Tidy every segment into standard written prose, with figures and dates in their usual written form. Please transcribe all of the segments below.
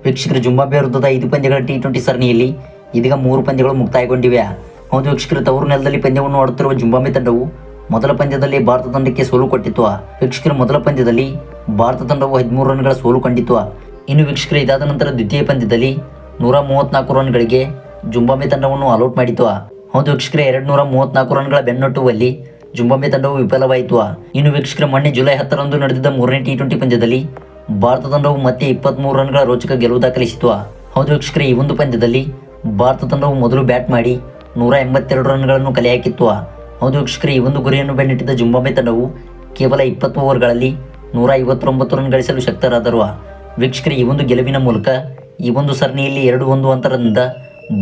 ವೀಕ್ಷಕರು ಜಿಂಬಾಬ್ವೆ ವಿರುದ್ಧದ 5 ಪಂದ್ಯಗಳ T20 ಸರಣಿಯಲ್ಲಿ ಇದೀಗ 3 ಪಂದ್ಯಗಳು ಮುಕ್ತಾಯಗೊಂಡಿವೆ. ಹೌದು ವೀಕ್ಷಕರು, ತವರು ನೆಲದಲ್ಲಿ ಪಂದ್ಯವನ್ನು ಆಡುತ್ತಿರುವ ಜಿಂಬಾಬ್ವೆ ತಂಡವು ಮೊದಲ ಪಂದ್ಯದಲ್ಲಿ ಭಾರತ ತಂಡಕ್ಕೆ ಸೋಲು ಕೊಟ್ಟಿತ್ತು. ವೀಕ್ಷಕರು, ಮೊದಲ ಪಂದ್ಯದಲ್ಲಿ ಭಾರತ ತಂಡವು 13 ರನ್ಗಳ ಸೋಲು ಕಂಡಿತು. ಇನ್ನು ವೀಕ್ಷಕರು, ಇದಾದ ನಂತರ ದ್ವಿತೀಯ ಪಂದ್ಯದಲ್ಲಿ 134 ರನ್ಗಳಿಗೆ ಜಿಂಬಾಬ್ವೆ ತಂಡವನ್ನು ಆಲ್ಔಟ್ ಮಾಡಿತು. ಹೌದು ವೀಕ್ಷಕರೇ, 234 ರನ್ಗಳ ಬೆನ್ನಟ್ಟುವಲ್ಲಿ ಜಿಂಬಾಬ್ವೆ ತಂಡವು ವಿಫಲವಾಯಿತು. ಇನ್ನು ವೀಕ್ಷಕರ, ಮೊನ್ನೆ ಜುಲೈ 10ರಂದು ನಡೆದಿದ್ದ 3ನೇ T20 ಪಂದ್ಯದಲ್ಲಿ ಭಾರತ ತಂಡವು ಮತ್ತೆ 23 ರನ್ಗಳ ರೋಚಕ ಗೆಲುವು ದಾಖಲಿಸಿತು. ಹೌದು ವೀಕ್ಷಕರೇ, ಈ ಒಂದು ಪಂದ್ಯದಲ್ಲಿ ಭಾರತ ತಂಡವು ಮೊದಲು ಬ್ಯಾಟ್ ಮಾಡಿ 182 ರನ್ಗಳನ್ನು ಕಲೆ ಹಾಕಿತ್ತು. ಹೌದು ವೀಕ್ಷಕರೇ, ಈ ಒಂದು ಗುರಿಯನ್ನು ಬೆನ್ನಟ್ಟಿದ್ದ ಜಿಂಬಾಬ್ವೆ ತಂಡವು ಕೇವಲ 20 ಓವರ್ಗಳಲ್ಲಿ 159 ರನ್ ಗಳಿಸಲು ಶಕ್ತರಾದರು. ವೀಕ್ಷಕರೇ, ಈ ಒಂದು ಗೆಲುವಿನ ಮೂಲಕ ಈ ಒಂದು ಸರಣಿಯಲ್ಲಿ 2-1 ಅಂತರದಿಂದ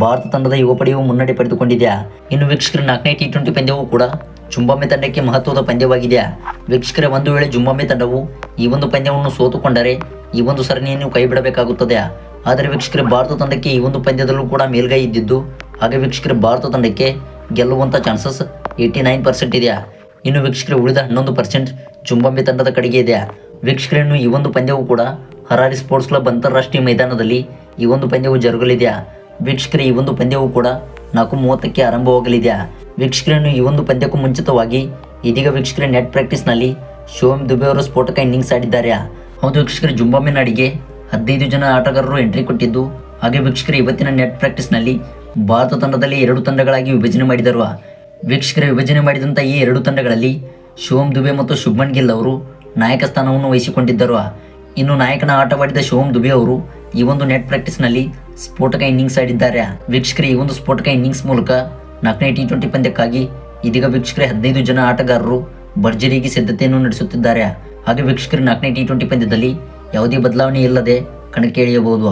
ಭಾರತ ತಂಡದ ಯುವ ಪಡೆಯು ಮುನ್ನಡೆ ಪಡೆದುಕೊಂಡಿದೆ. ಇನ್ನು ವೀಕ್ಷಕರೇ, 4ನೇ T20 ಪಂದ್ಯವೂ ಕೂಡ ಜಿಂಬಾಬ್ವೆ ತಂಡಕ್ಕೆ ಮಹತ್ವದ ಪಂದ್ಯವಾಗಿದೆ. ವೀಕ್ಷಕರೇ, ಒಂದು ವೇಳೆ ಜಿಂಬಾಬ್ವೆ ತಂಡವು ಈ ಒಂದು ಪಂದ್ಯವನ್ನು ಸೋತುಕೊಂಡರೆ ಈ ಒಂದು ಸರಣಿಯನ್ನು ಕೈ ಬಿಡಬೇಕಾಗುತ್ತದೆ. ಆದರೆ ವೀಕ್ಷಕರೇ, ಭಾರತ ತಂಡಕ್ಕೆ ಈ ಒಂದು ಪಂದ್ಯದಲ್ಲೂ ಕೂಡ ಮೇಲ್ಗೈ ಇದ್ದಿದ್ದು, ಹಾಗೆ ವೀಕ್ಷಕರೇ, ಭಾರತ ತಂಡಕ್ಕೆ ಗೆಲ್ಲುವಂಥ ಚಾನ್ಸಸ್ 89% ಇದೆ. ಇನ್ನು ವೀಕ್ಷಕರೇ, ಉಳಿದ 11% ಜಿಂಬಾಬ್ವೆ ತಂಡದ ಕಡೆಗೆ ಇದೆ. ವೀಕ್ಷಕರೇ, ಇನ್ನು ಈ ಒಂದು ಪಂದ್ಯವು ಕೂಡ ಹರಾರಿ ಸ್ಪೋರ್ಟ್ಸ್ ಕ್ಲಬ್ ಅಂತಾರಾಷ್ಟ್ರೀಯ ಮೈದಾನದಲ್ಲಿ ಈ ಒಂದು ಪಂದ್ಯವು ಜರುಗಲಿದೆ. ವೀಕ್ಷಕರೇ, ಈ ಒಂದು ಪಂದ್ಯವು ಕೂಡ 4:30ಕ್ಕೆ ಆರಂಭವಾಗಲಿದೆ. ವೀಕ್ಷಕರನ್ನು ಈ ಒಂದು ಪಂದ್ಯಕ್ಕೂ ಮುಂಚಿತವಾಗಿ ಇದೀಗ ವೀಕ್ಷಕರೇ ನೆಟ್ ಪ್ರಾಕ್ಟೀಸ್ನಲ್ಲಿ ಶಿವಮ್ ದುಬೆ ಅವರು ಸ್ಫೋಟಕ ಇನ್ನಿಂಗ್ಸ್ ಆಡಿದ್ದಾರೆ. ಹೌದು ವೀಕ್ಷಕರೇ, ಜಿಂಬಾಬ್ವೆ ನಾಡಿಗೆ 15 ಜನ ಆಟಗಾರರು ಎಂಟ್ರಿ ಕೊಟ್ಟಿದ್ದು, ಹಾಗೆ ವೀಕ್ಷಕರೇ, ಇವತ್ತಿನ ನೆಟ್ ಪ್ರಾಕ್ಟೀಸ್ನಲ್ಲಿ ಭಾರತ ತಂಡದಲ್ಲಿ 2 ತಂಡಗಳಾಗಿ ವಿಭಜನೆ ಮಾಡಿದರು. ವೀಕ್ಷಕರೇ, ವಿಭಜನೆ ಮಾಡಿದಂಥ ಈ 2 ತಂಡಗಳಲ್ಲಿ ಶಿವಮ್ ದುಬೆ ಮತ್ತು ಶುಭ್ಮನ್ ಗಿಲ್ ಅವರು ನಾಯಕ ಸ್ಥಾನವನ್ನು ವಹಿಸಿಕೊಂಡಿದ್ದರು. ಇನ್ನು ನಾಯಕನ ಆಟವಾಡಿದ ಶಿವಮ್ ದುಬೆ ಅವರು ಈ ಒಂದು ನೆಟ್ ಪ್ರಾಕ್ಟೀಸ್ನಲ್ಲಿ ಸ್ಫೋಟಕ ಇನ್ನಿಂಗ್ಸ್ ಆಡಿದ್ದಾರೆ. ವೀಕ್ಷಕರೇ, ಈ ಒಂದು ಸ್ಫೋಟಕ ಇನ್ನಿಂಗ್ಸ್ ಮೂಲಕ 4ನೇ T20 ಪಂದ್ಯಕ್ಕಾಗಿ ಇದೀಗ ವೀಕ್ಷಕರೇ 15 ಜನ ಆಟಗಾರರು ಭರ್ಜರಿಯಾಗಿ ಸಿದ್ಧತೆಯನ್ನು ನಡೆಸುತ್ತಿದ್ದಾರೆ. ಹಾಗೆ ವೀಕ್ಷಕರೇ, 4ನೇ T20 ಪಂದ್ಯದಲ್ಲಿ ಯಾವುದೇ ಬದಲಾವಣೆ ಇಲ್ಲದೆ ಕಣಕ್ಕೆ ಇಳಿಯಬಹುದು.